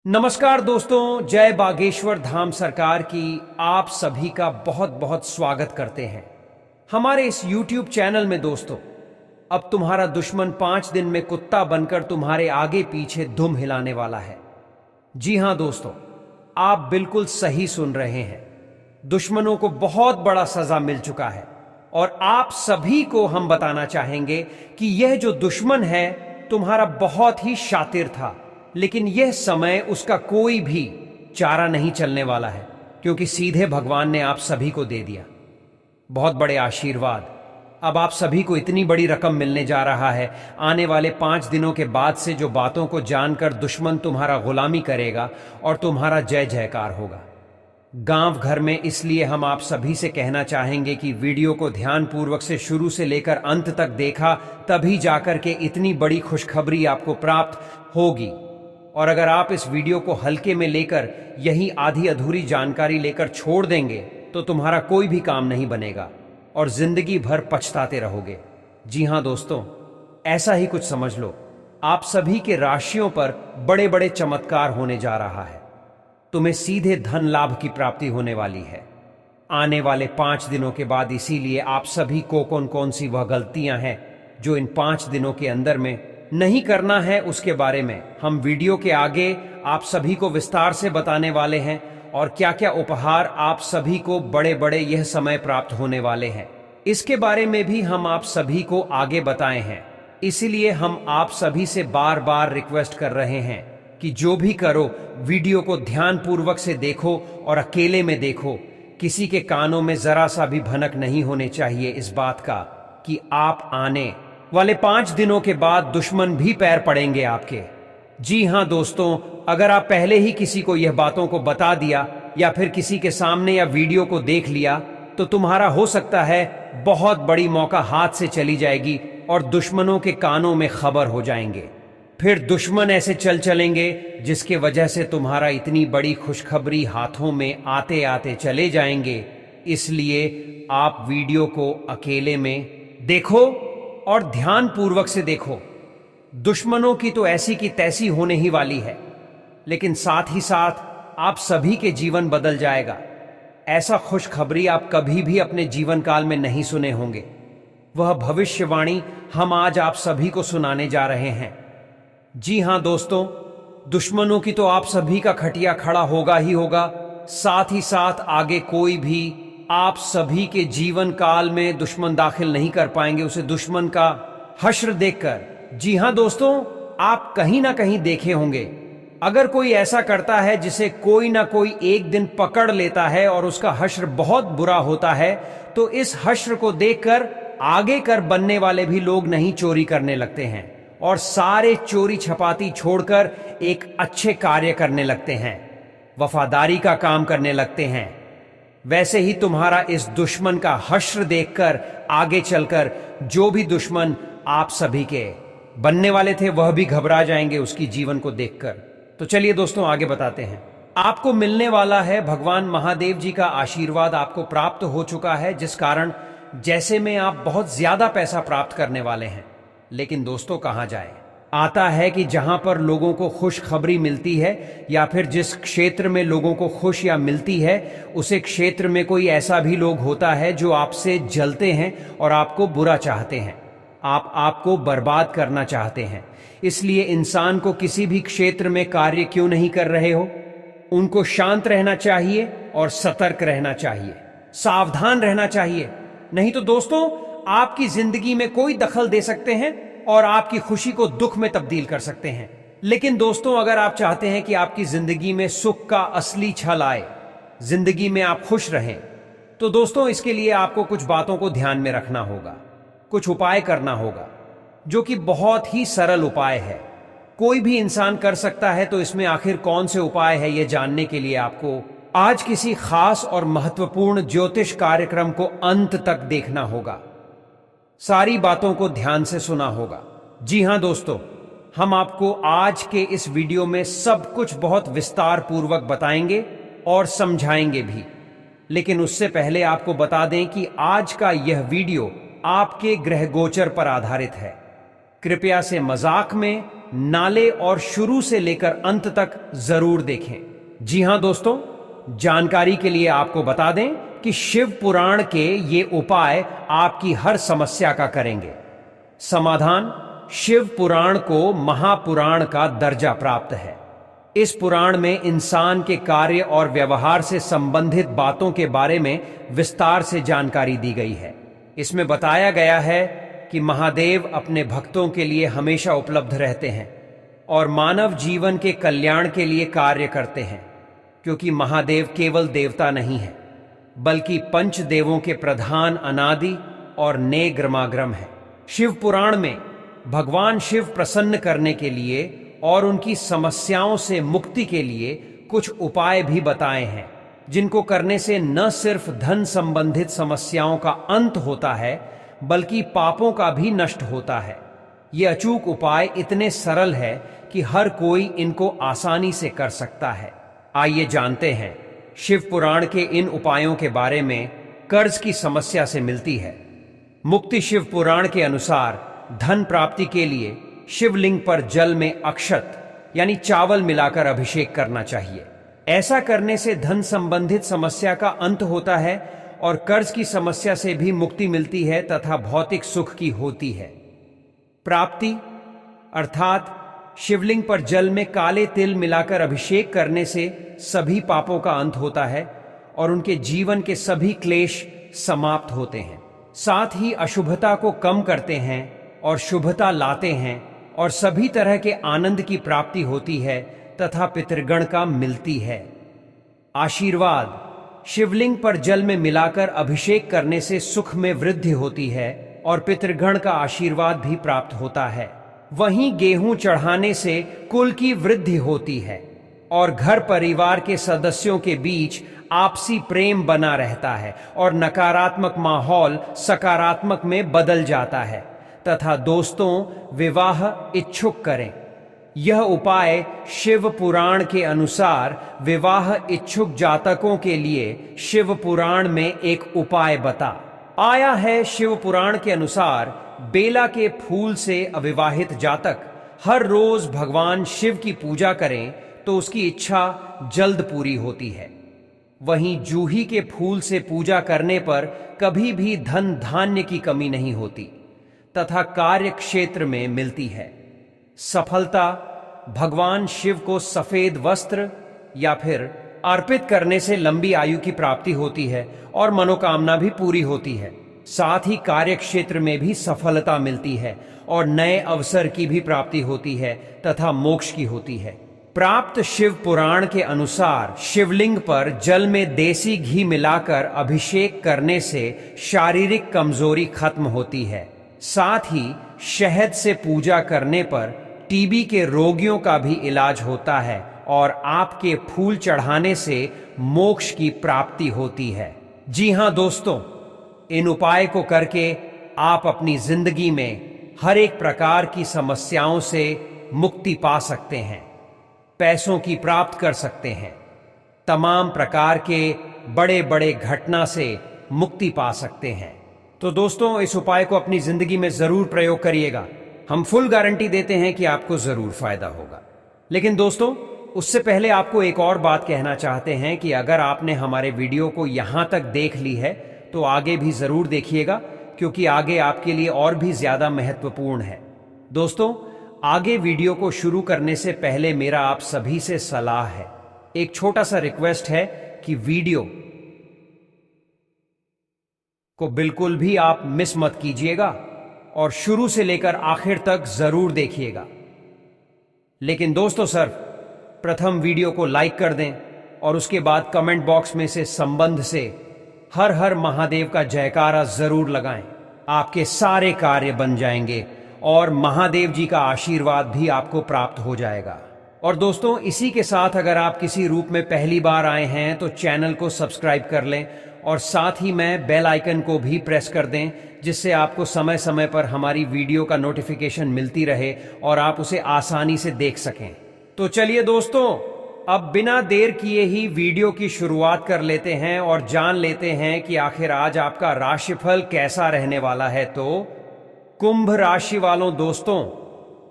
नमस्कार दोस्तों, जय बागेश्वर धाम सरकार की आप सभी का बहुत बहुत स्वागत करते हैं हमारे इस YouTube चैनल में। दोस्तों, अब तुम्हारा दुश्मन 5 दिन में कुत्ता बनकर तुम्हारे आगे पीछे दुम हिलाने वाला है। जी हां दोस्तों, आप बिल्कुल सही सुन रहे हैं। दुश्मनों को बहुत बड़ा सजा मिल चुका है और आप सभी को हम बताना चाहेंगे कि यह जो दुश्मन है तुम्हारा बहुत ही शातिर था, लेकिन यह समय उसका कोई भी चारा नहीं चलने वाला है, क्योंकि सीधे भगवान ने आप सभी को दे दिया बहुत बड़े आशीर्वाद। अब आप सभी को इतनी बड़ी रकम मिलने जा रहा है। आने वाले 5 दिनों के बाद से जो बातों को जानकर दुश्मन तुम्हारा गुलामी करेगा और तुम्हारा जय जयकार होगा गांव घर में। इसलिए हम आप सभी से कहना चाहेंगे कि वीडियो को ध्यानपूर्वक से शुरू से लेकर अंत तक देखा, तभी जाकर के इतनी बड़ी खुशखबरी आपको प्राप्त होगी। और अगर आप इस वीडियो को हल्के में लेकर यही आधी अधूरी जानकारी लेकर छोड़ देंगे तो तुम्हारा कोई भी काम नहीं बनेगा और जिंदगी भर पछताते रहोगे। जी हां दोस्तों, ऐसा ही कुछ समझ लो। आप सभी के राशियों पर बड़े बड़े चमत्कार होने जा रहा है। तुम्हें सीधे धन लाभ की प्राप्ति होने वाली है आने वाले 5 दिनों के बाद। इसीलिए आप सभी को कौन कौन सी वह गलतियां हैं जो इन 5 दिनों के अंदर में नहीं करना है, उसके बारे में हम वीडियो के आगे आप सभी को विस्तार से बताने वाले हैं। और क्या क्या उपहार आप सभी को बड़े बड़े यह समय प्राप्त होने वाले हैं, इसके बारे में भी हम आप सभी को आगे बताए हैं। इसलिए हम आप सभी से बार बार रिक्वेस्ट कर रहे हैं कि जो भी करो वीडियो को ध्यान पूर्वक से देखो और अकेले में देखो। किसी के कानों में जरा सा भी भनक नहीं होने चाहिए इस बात का कि आप आने वाले 5 दिनों के बाद दुश्मन भी पैर पड़ेंगे आपके। जी हां दोस्तों, अगर आप पहले ही किसी को यह बातों को बता दिया या फिर किसी के सामने या वीडियो को देख लिया तो तुम्हारा हो सकता है बहुत बड़ी मौका हाथ से चली जाएगी और दुश्मनों के कानों में खबर हो जाएंगे। फिर दुश्मन ऐसे चलेंगे जिसके वजह से तुम्हारा इतनी बड़ी खुशखबरी हाथों में आते आते चले जाएंगे। इसलिए आप वीडियो को अकेले में देखो और ध्यान पूर्वक से देखो। दुश्मनों की तो ऐसी की तैसी होने ही वाली है, लेकिन साथ ही साथ आप सभी के जीवन बदल जाएगा। ऐसा खुशखबरी आप कभी भी अपने जीवन काल में नहीं सुने होंगे। वह भविष्यवाणी हम आज आप सभी को सुनाने जा रहे हैं। जी हां दोस्तों, दुश्मनों की तो आप सभी का खटिया खड़ा होगा ही होगा, साथ ही साथ आगे कोई भी आप सभी के जीवन काल में दुश्मन दाखिल नहीं कर पाएंगे उसे दुश्मन का हश्र देखकर। जी हां दोस्तों, आप कहीं ना कहीं देखे होंगे, अगर कोई ऐसा करता है जिसे कोई ना कोई एक दिन पकड़ लेता है और उसका हश्र बहुत बुरा होता है, तो इस हश्र को देखकर आगे कर बनने वाले भी लोग नहीं चोरी करने लगते हैं और सारे चोरी छपाती छोड़कर एक अच्छे कार्य करने लगते हैं, वफादारी का काम करने लगते हैं। वैसे ही तुम्हारा इस दुश्मन का हश्र देखकर आगे चलकर जो भी दुश्मन आप सभी के बनने वाले थे वह भी घबरा जाएंगे उसकी जीवन को देखकर। तो चलिए दोस्तों, आगे बताते हैं। आपको मिलने वाला है भगवान महादेव जी का आशीर्वाद आपको प्राप्त हो चुका है, जिस कारण जैसे में आप बहुत ज्यादा पैसा प्राप्त करने वाले हैं। लेकिन दोस्तों, कहां जाए? आता है कि जहां पर लोगों को खुशखबरी मिलती है या फिर जिस क्षेत्र में लोगों को खुश या मिलती है, उसे क्षेत्र में कोई ऐसा भी लोग होता है जो आपसे जलते हैं और आपको बुरा चाहते हैं, आपको बर्बाद करना चाहते हैं। इसलिए इंसान को किसी भी क्षेत्र में कार्य क्यों नहीं कर रहे हो, उनको शांत रहना चाहिए और सतर्क रहना चाहिए, सावधान रहना चाहिए। नहीं तो दोस्तों, आपकी जिंदगी में कोई दखल दे सकते हैं और आपकी खुशी को दुख में तब्दील कर सकते हैं। लेकिन दोस्तों, अगर आप चाहते हैं कि आपकी जिंदगी में सुख का असली छल आए, जिंदगी में आप खुश रहें, तो दोस्तों इसके लिए आपको कुछ बातों को ध्यान में रखना होगा, कुछ उपाय करना होगा, जो कि बहुत ही सरल उपाय है, कोई भी इंसान कर सकता है। तो इसमें आखिर कौन से उपाय है, यह जानने के लिए आपको आज किसी खास और महत्वपूर्ण ज्योतिष कार्यक्रम को अंत तक देखना होगा, सारी बातों को ध्यान से सुना होगा। जी हां दोस्तों, हम आपको आज के इस वीडियो में सब कुछ बहुत विस्तार पूर्वक बताएंगे और समझाएंगे भी। लेकिन उससे पहले आपको बता दें कि आज का यह वीडियो आपके ग्रह गोचर पर आधारित है। कृपया से मजाक में नाले और शुरू से लेकर अंत तक जरूर देखें। जी हां दोस्तों, जानकारी के लिए आपको बता दें कि शिव पुराण के ये उपाय आपकी हर समस्या का करेंगे समाधान। शिव पुराण को महापुराण का दर्जा प्राप्त है। इस पुराण में इंसान के कार्य और व्यवहार से संबंधित बातों के बारे में विस्तार से जानकारी दी गई है। इसमें बताया गया है कि महादेव अपने भक्तों के लिए हमेशा उपलब्ध रहते हैं और मानव जीवन के कल्याण के लिए कार्य करते हैं, क्योंकि महादेव केवल देवता नहीं है बल्कि पंच देवों के प्रधान अनादि और नेग्रमाग्रम है। शिव पुराण में भगवान शिव प्रसन्न करने के लिए और उनकी समस्याओं से मुक्ति के लिए कुछ उपाय भी बताए हैं, जिनको करने से न सिर्फ धन संबंधित समस्याओं का अंत होता है बल्कि पापों का भी नष्ट होता है। ये अचूक उपाय इतने सरल है कि हर कोई इनको आसानी से कर सकता है। आइए जानते हैं शिव पुराण के इन उपायों के बारे में। कर्ज की समस्या से मिलती है मुक्ति। शिव पुराण के अनुसार धन प्राप्ति के लिए शिवलिंग पर जल में अक्षत यानी चावल मिलाकर अभिषेक करना चाहिए। ऐसा करने से धन संबंधित समस्या का अंत होता है और कर्ज की समस्या से भी मुक्ति मिलती है तथा भौतिक सुख की होती है। प्राप्ति अर्थात शिवलिंग पर जल में काले तिल मिलाकर अभिषेक करने से सभी पापों का अंत होता है और उनके जीवन के सभी क्लेश समाप्त होते हैं। साथ ही अशुभता को कम करते हैं और शुभता लाते हैं और सभी तरह के आनंद की प्राप्ति होती है तथा पितृगण का मिलती है। आशीर्वाद शिवलिंग पर जल में मिलाकर अभिषेक करने से सुख में वृद्धि होती है और पितृगण का आशीर्वाद भी प्राप्त होता है। वहीं गेहूं चढ़ाने से कुल की वृद्धि होती है और घर परिवार के सदस्यों के बीच आपसी प्रेम बना रहता है और नकारात्मक माहौल सकारात्मक में बदल जाता है तथा दोस्तों विवाह इच्छुक करें। यह उपाय शिव पुराण के अनुसार विवाह इच्छुक जातकों के लिए शिव पुराण में एक उपाय बता आया है। शिव पुराण के अनुसार बेला के फूल से अविवाहित जातक हर रोज भगवान शिव की पूजा करें तो उसकी इच्छा जल्द पूरी होती है। वहीं जूही के फूल से पूजा करने पर कभी भी धन धान्य की कमी नहीं होती तथा कार्य क्षेत्र में मिलती है। सफलता भगवान शिव को सफेद वस्त्र या फिर अर्पित करने से लंबी आयु की प्राप्ति होती है और मनोकामना भी पूरी होती है। साथ ही कार्य क्षेत्र में भी सफलता मिलती है और नए अवसर की भी प्राप्ति होती है तथा मोक्ष की होती है। प्राप्त शिव पुराण के अनुसार शिवलिंग पर जल में देसी घी मिलाकर अभिषेक करने से शारीरिक कमजोरी खत्म होती है। साथ ही शहद से पूजा करने पर टीबी के रोगियों का भी इलाज होता है और आपके फूल चढ़ाने से मोक्ष की प्राप्ति होती है। जी हां दोस्तों, इन उपाय को करके आप अपनी जिंदगी में हर एक प्रकार की समस्याओं से मुक्ति पा सकते हैं, पैसों की प्राप्त कर सकते हैं, तमाम प्रकार के बड़े बड़े घटना से मुक्ति पा सकते हैं। तो दोस्तों, इस उपाय को अपनी जिंदगी में जरूर प्रयोग करिएगा। हम फुल गारंटी देते हैं कि आपको जरूर फायदा होगा। लेकिन दोस्तों, उससे पहले आपको एक और बात कहना चाहते हैं कि अगर आपने हमारे वीडियो को यहां तक देख ली है तो आगे भी जरूर देखिएगा, क्योंकि आगे आपके लिए और भी ज्यादा महत्वपूर्ण है। दोस्तों, आगे वीडियो को शुरू करने से पहले मेरा आप सभी से सलाह है, एक छोटा सा रिक्वेस्ट है कि वीडियो को बिल्कुल भी आप मिस मत कीजिएगा और शुरू से लेकर आखिर तक जरूर देखिएगा। लेकिन दोस्तों, सर प्रथम वीडियो को लाइक कर दें और उसके बाद कमेंट बॉक्स में से संबंध से हर हर महादेव का जयकारा जरूर लगाएं। आपके सारे कार्य बन जाएंगे और महादेव जी का आशीर्वाद भी आपको प्राप्त हो जाएगा। और दोस्तों, इसी के साथ अगर आप किसी रूप में पहली बार आए हैं तो चैनल को सब्सक्राइब कर लें और साथ ही में बेल आइकन को भी प्रेस कर दें, जिससे आपको समय समय पर हमारी वीडियो का नोटिफिकेशन मिलती रहे और आप उसे आसानी से देख सकें। तो चलिए दोस्तों, अब बिना देर किए ही वीडियो की शुरुआत कर लेते हैं और जान लेते हैं कि आखिर आज आपका राशिफल कैसा रहने वाला है। तो कुंभ राशि वालों दोस्तों,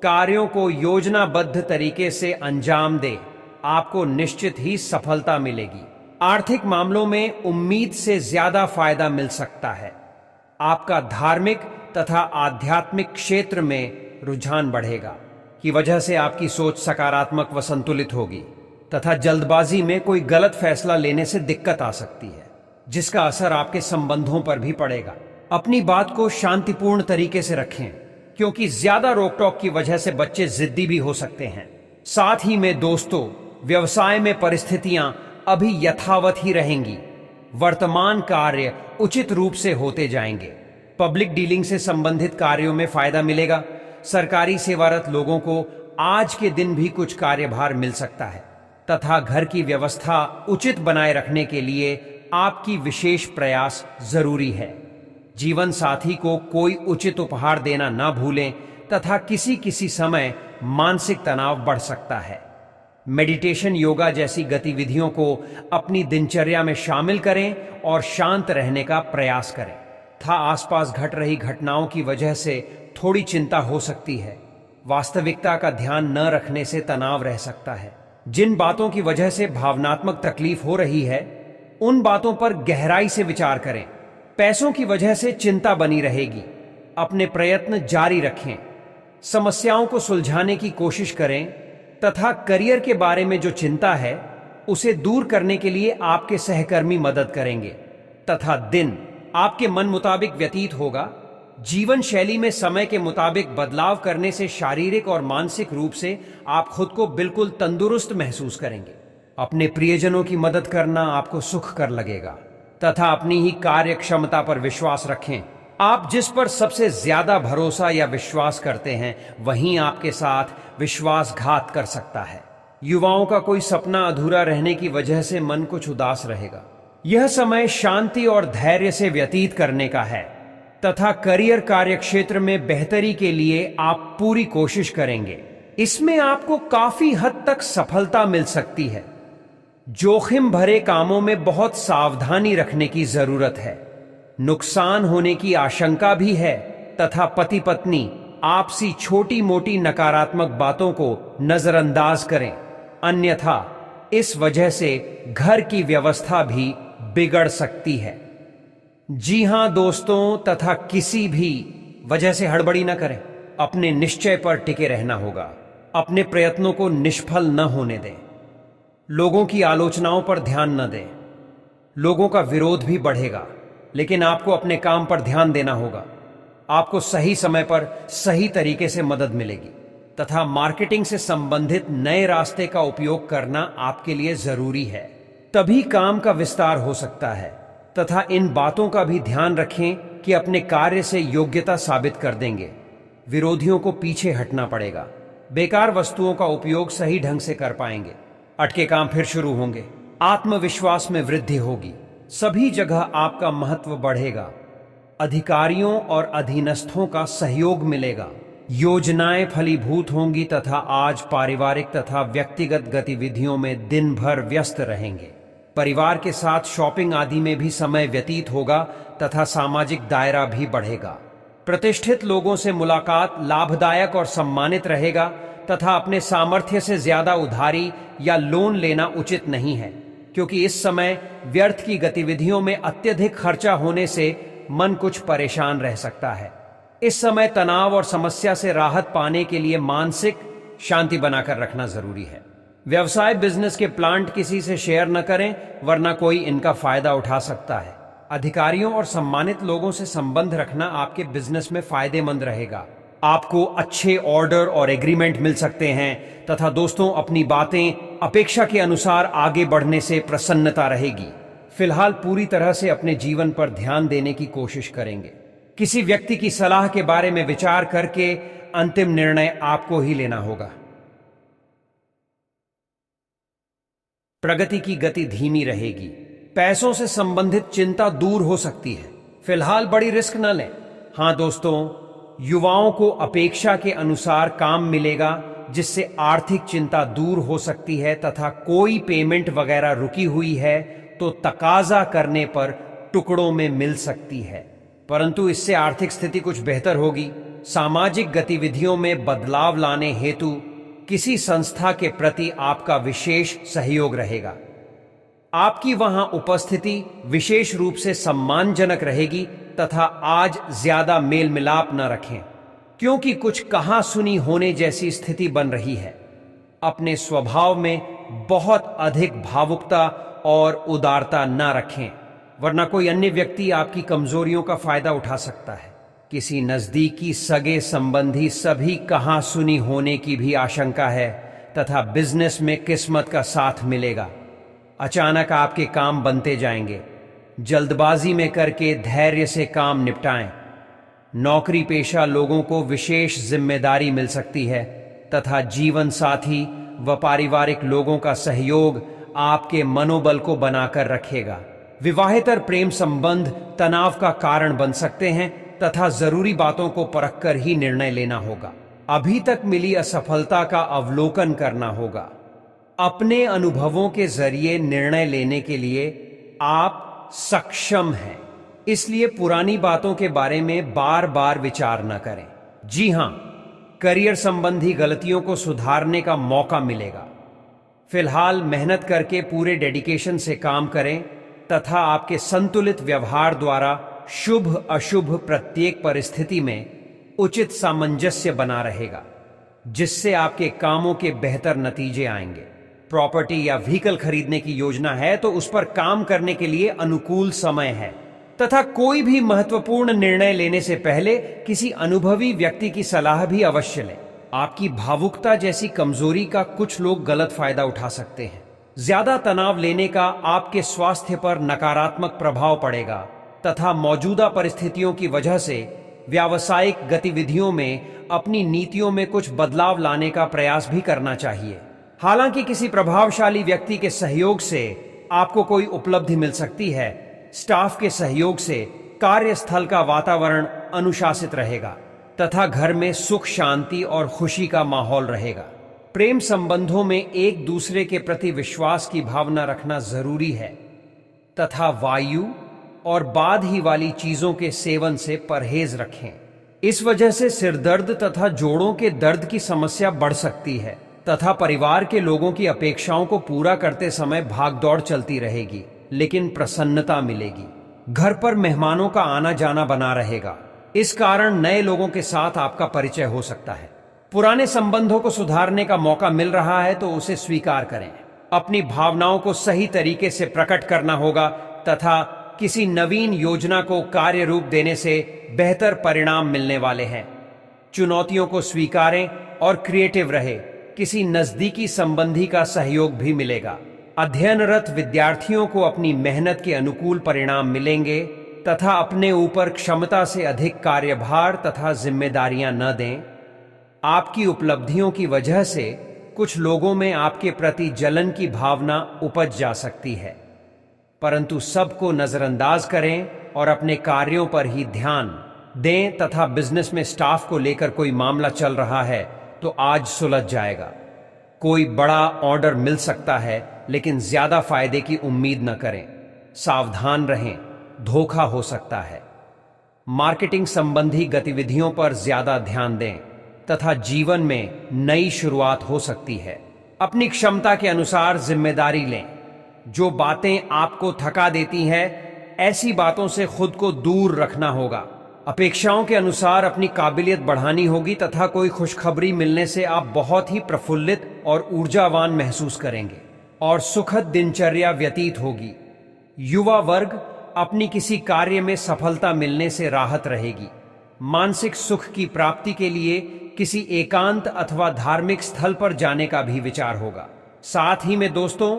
कार्यों को योजनाबद्ध तरीके से अंजाम दे, आपको निश्चित ही सफलता मिलेगी। आर्थिक मामलों में उम्मीद से ज्यादा फायदा मिल सकता है। आपका धार्मिक तथा आध्यात्मिक क्षेत्र में रुझान बढ़ेगा की वजह से आपकी सोच सकारात्मक व संतुलित होगी तथा जल्दबाजी में कोई गलत फैसला लेने से दिक्कत आ सकती है, जिसका असर आपके संबंधों पर भी पड़ेगा। अपनी बात को शांतिपूर्ण तरीके से रखें, क्योंकि ज्यादा रोक टोक की वजह से बच्चे जिद्दी भी हो सकते हैं। साथ ही में दोस्तों, व्यवसाय में परिस्थितियां अभी यथावत ही रहेंगी। वर्तमान कार्य उचित रूप से होते जाएंगे। पब्लिक डीलिंग से संबंधित कार्यों में फायदा मिलेगा। सरकारी सेवारत लोगों को आज के दिन भी कुछ कार्यभार मिल सकता है तथा घर की व्यवस्था उचित बनाए रखने के लिए आपकी विशेष प्रयास जरूरी है। जीवन साथी को कोई उचित उपहार देना ना भूलें तथा किसी समय मानसिक तनाव बढ़ सकता है। मेडिटेशन, योगा जैसी गतिविधियों को अपनी दिनचर्या में शामिल करें और शांत रहने का प्रयास करें। था आसपास घट रही घटनाओं की वजह से थोड़ी चिंता हो सकती है। वास्तविकता का ध्यान न रखने से तनाव रह सकता है। जिन बातों की वजह से भावनात्मक तकलीफ हो रही है, उन बातों पर गहराई से विचार करें। पैसों की वजह से चिंता बनी रहेगी। अपने प्रयत्न जारी रखें। समस्याओं को सुलझाने की कोशिश करें तथा करियर के बारे में जो चिंता है उसे दूर करने के लिए आपके सहकर्मी मदद करेंगे तथा दिन आपके मन मुताबिक व्यतीत होगा। जीवन शैली में समय के मुताबिक बदलाव करने से शारीरिक और मानसिक रूप से आप खुद को बिल्कुल तंदुरुस्त महसूस करेंगे। अपने प्रियजनों की मदद करना आपको सुख कर लगेगा तथा अपनी ही कार्य क्षमता पर विश्वास रखें। आप जिस पर सबसे ज्यादा भरोसा या विश्वास करते हैं, वहीं आपके साथ विश्वासघात कर सकता है। युवाओं का कोई सपना अधूरा रहने की वजह से मन कुछ उदास रहेगा। यह समय शांति और धैर्य से व्यतीत करने का है तथा करियर कार्य क्षेत्र में बेहतरी के लिए आप पूरी कोशिश करेंगे। इसमें आपको काफी हद तक सफलता मिल सकती है। जोखिम भरे कामों में बहुत सावधानी रखने की जरूरत है। नुकसान होने की आशंका भी है तथा पति पत्नी आपसी छोटी मोटी नकारात्मक बातों को नजरअंदाज करें, अन्यथा इस वजह से घर की व्यवस्था भी बिगड़ सकती है। जी हां दोस्तों, तथा किसी भी वजह से हड़बड़ी न करें। अपने निश्चय पर टिके रहना होगा। अपने प्रयत्नों को निष्फल न होने दें। लोगों की आलोचनाओं पर ध्यान न दें। लोगों का विरोध भी बढ़ेगा, लेकिन आपको अपने काम पर ध्यान देना होगा। आपको सही समय पर सही तरीके से मदद मिलेगी तथा मार्केटिंग से संबंधित नए रास्ते का उपयोग करना आपके लिए जरूरी है। तभी काम का विस्तार हो सकता है तथा इन बातों का भी ध्यान रखें कि अपने कार्य से योग्यता साबित कर देंगे। विरोधियों को पीछे हटना पड़ेगा। बेकार वस्तुओं का उपयोग सही ढंग से कर पाएंगे। अटके काम फिर शुरू होंगे। आत्मविश्वास में वृद्धि होगी। सभी जगह आपका महत्व बढ़ेगा। अधिकारियों और अधीनस्थों का सहयोग मिलेगा। योजनाएं फलीभूत होंगी तथा आज पारिवारिक तथा व्यक्तिगत गतिविधियों में दिन भर व्यस्त रहेंगे। परिवार के साथ शॉपिंग आदि में भी समय व्यतीत होगा तथा सामाजिक दायरा भी बढ़ेगा। प्रतिष्ठित लोगों से मुलाकात लाभदायक और सम्मानित रहेगा तथा अपने सामर्थ्य से ज्यादा उधारी या लोन लेना उचित नहीं है, क्योंकि इस समय व्यर्थ की गतिविधियों में अत्यधिक खर्चा होने से मन कुछ परेशान रह सकता है। इस समय तनाव और समस्या से राहत पाने के लिए मानसिक शांति बनाकर रखना जरूरी है। व्यवसाय बिजनेस के प्लांट किसी से शेयर न करें, वरना कोई इनका फायदा उठा सकता है। अधिकारियों और सम्मानित लोगों से संबंध रखना आपके बिजनेस में फायदेमंद रहेगा। आपको अच्छे ऑर्डर और एग्रीमेंट मिल सकते हैं तथा दोस्तों, अपनी बातें अपेक्षा के अनुसार आगे बढ़ने से प्रसन्नता रहेगी। फिलहाल पूरी तरह से अपने जीवन पर ध्यान देने की कोशिश करेंगे। किसी व्यक्ति की सलाह के बारे में विचार करके अंतिम निर्णय आपको ही लेना होगा। प्रगति की गति धीमी रहेगी। पैसों से संबंधित चिंता दूर हो सकती है। फिलहाल बड़ी रिस्क न लें। हां दोस्तों, युवाओं को अपेक्षा के अनुसार काम मिलेगा, जिससे आर्थिक चिंता दूर हो सकती है तथा कोई पेमेंट वगैरह रुकी हुई है तो तकाजा करने पर टुकड़ों में मिल सकती है, परंतु इससे आर्थिक स्थिति कुछ बेहतर होगी। सामाजिक गतिविधियों में बदलाव लाने हेतु किसी संस्था के प्रति आपका विशेष सहयोग रहेगा। आपकी वहां उपस्थिति विशेष रूप से सम्मानजनक रहेगी तथा आज ज्यादा मेल मिलाप न रखें, क्योंकि कुछ कहा सुनी होने जैसी स्थिति बन रही है। अपने स्वभाव में बहुत अधिक भावुकता और उदारता न रखें, वरना कोई अन्य व्यक्ति आपकी कमजोरियों का फायदा उठा सकता है। किसी नजदीकी सगे संबंधी सभी कहा सुनी होने की भी आशंका है तथा बिजनेस में किस्मत का साथ मिलेगा। अचानक आपके काम बनते जाएंगे। जल्दबाजी में करके धैर्य से काम निपटाएं। नौकरी पेशा लोगों को विशेष जिम्मेदारी मिल सकती है तथा जीवन साथी व पारिवारिक लोगों का सहयोग आपके मनोबल को बनाकर रखेगा। विवाहेतर प्रेम संबंध तनाव का कारण बन सकते हैं तथा जरूरी बातों को परखकर ही निर्णय लेना होगा। अभी तक मिली असफलता का अवलोकन करना होगा। अपने अनुभवों के जरिए निर्णय लेने के लिए आप सक्षम हैं, इसलिए पुरानी बातों के बारे में बार बार विचार न करें। जी हां, करियर संबंधी गलतियों को सुधारने का मौका मिलेगा। फिलहाल मेहनत करके पूरे डेडिकेशन से काम करें तथा आपके संतुलित व्यवहार द्वारा शुभ अशुभ प्रत्येक परिस्थिति में उचित सामंजस्य बना रहेगा, जिससे आपके कामों के बेहतर नतीजे आएंगे। प्रॉपर्टी या व्हीकल खरीदने की योजना है तो उस पर काम करने के लिए अनुकूल समय है तथा कोई भी महत्वपूर्ण निर्णय लेने से पहले किसी अनुभवी व्यक्ति की सलाह भी अवश्य लें। आपकी भावुकता जैसी कमजोरी का कुछ लोग गलत फायदा उठा सकते हैं। ज्यादा तनाव लेने का आपके स्वास्थ्य पर नकारात्मक प्रभाव पड़ेगा तथा मौजूदा परिस्थितियों की वजह से व्यावसायिक गतिविधियों में अपनी नीतियों में कुछ बदलाव लाने का प्रयास भी करना चाहिए। हालांकि किसी प्रभावशाली व्यक्ति के सहयोग से आपको कोई उपलब्धि मिल सकती है। स्टाफ के सहयोग से कार्यस्थल का वातावरण अनुशासित रहेगा तथा घर में सुख शांति और खुशी का माहौल रहेगा। प्रेम संबंधों में एक दूसरे के प्रति विश्वास की भावना रखना जरूरी है तथा वायु और बाध ही वाली चीजों के सेवन से परहेज रखें। इस वजह से सिरदर्द तथा जोड़ों के दर्द की समस्या बढ़ सकती है तथा परिवार के लोगों की अपेक्षाओं को पूरा करते समय भागदौड़ चलती रहेगी, लेकिन प्रसन्नता मिलेगी। घर पर मेहमानों का आना जाना बना रहेगा। इस कारण नए लोगों के साथ आपका परिचय हो सकता है। पुराने संबंधों को सुधारने का मौका मिल रहा है तो उसे स्वीकार करें। अपनी भावनाओं को सही तरीके से प्रकट करना होगा तथा किसी नवीन योजना को कार्य रूप देने से बेहतर परिणाम मिलने वाले हैं। चुनौतियों को स्वीकारें और क्रिएटिव रहे। किसी नजदीकी संबंधी का सहयोग भी मिलेगा। अध्ययनरत विद्यार्थियों को अपनी मेहनत के अनुकूल परिणाम मिलेंगे तथा अपने ऊपर क्षमता से अधिक कार्यभार तथा जिम्मेदारियां न दें। आपकी उपलब्धियों की वजह से कुछ लोगों में आपके प्रति जलन की भावना उपज जा सकती है, परंतु सबको नजरअंदाज करें और अपने कार्यों पर ही ध्यान दें तथा बिजनेस में स्टाफ को लेकर कोई मामला चल रहा है तो आज सुलझ जाएगा। कोई बड़ा ऑर्डर मिल सकता है, लेकिन ज्यादा फायदे की उम्मीद न करें। सावधान रहें, धोखा हो सकता है। मार्केटिंग संबंधी गतिविधियों पर ज्यादा ध्यान दें तथा जीवन में नई शुरुआत हो सकती है। अपनी क्षमता के अनुसार जिम्मेदारी लें। जो बातें आपको थका देती हैं, ऐसी बातों से खुद को दूर रखना होगा। अपेक्षाओं के अनुसार अपनी काबिलियत बढ़ानी होगी तथा कोई खुशखबरी मिलने से आप बहुत ही प्रफुल्लित और ऊर्जावान महसूस करेंगे और सुखद दिनचर्या व्यतीत होगी। युवा वर्ग अपनी किसी कार्य में सफलता मिलने से राहत रहेगी। मानसिक सुख की प्राप्ति के लिए किसी एकांत अथवा धार्मिक स्थल पर जाने का भी विचार होगा। साथ ही में दोस्तों,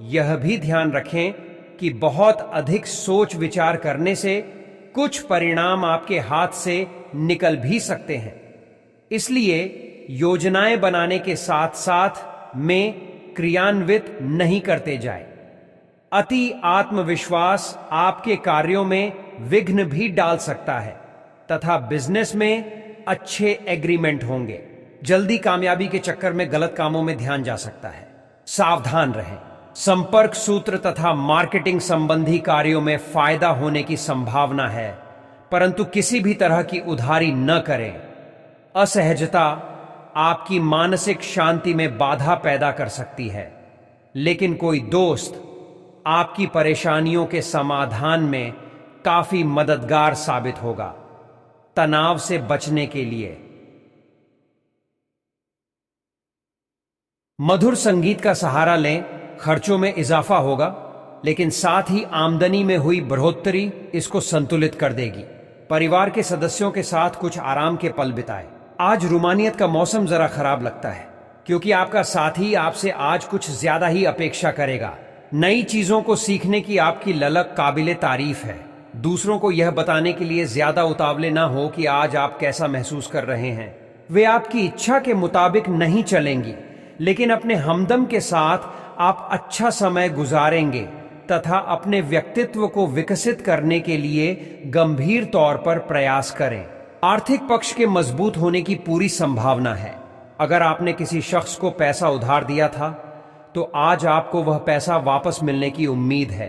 यह भी ध्यान रखें कि बहुत अधिक सोच विचार करने से कुछ परिणाम आपके हाथ से निकल भी सकते हैं। इसलिए योजनाएं बनाने के साथ साथ में क्रियान्वित नहीं करते जाए। अति आत्मविश्वास आपके कार्यों में विघ्न भी डाल सकता है तथा बिजनेस में अच्छे एग्रीमेंट होंगे। जल्दी कामयाबी के चक्कर में गलत कामों में ध्यान जा सकता है। सावधान रहें। संपर्क सूत्र तथा मार्केटिंग संबंधी कार्यों में फायदा होने की संभावना है, परंतु किसी भी तरह की उधारी न करें। असहजता आपकी मानसिक शांति में बाधा पैदा कर सकती है, लेकिन कोई दोस्त आपकी परेशानियों के समाधान में काफी मददगार साबित होगा। तनाव से बचने के लिए मधुर संगीत का सहारा लें। खर्चों में इजाफा होगा, लेकिन साथ ही आमदनी में हुई बढ़ोतरी इसको संतुलित कर देगी। परिवार के सदस्यों के साथ कुछ आराम के पल बिताएं। आज रूमानियत का मौसम जरा खराब लगता है, क्योंकि आपका साथी आपसे आज कुछ ज्यादा ही अपेक्षा करेगा। नई चीजों को सीखने की आपकी ललक काबिले तारीफ है। दूसरों को यह बताने के लिए ज्यादा उतावले ना हो कि आज आप कैसा महसूस कर रहे हैं। वे आपकी इच्छा के मुताबिक नहीं चलेंगी, लेकिन अपने हमदम के साथ आप अच्छा समय गुजारेंगे तथा अपने व्यक्तित्व को विकसित करने के लिए गंभीर तौर पर प्रयास करें। आर्थिक पक्ष के मजबूत होने की पूरी संभावना है। अगर आपने किसी शख्स को पैसा उधार दिया था, तो आज आपको वह पैसा वापस मिलने की उम्मीद है।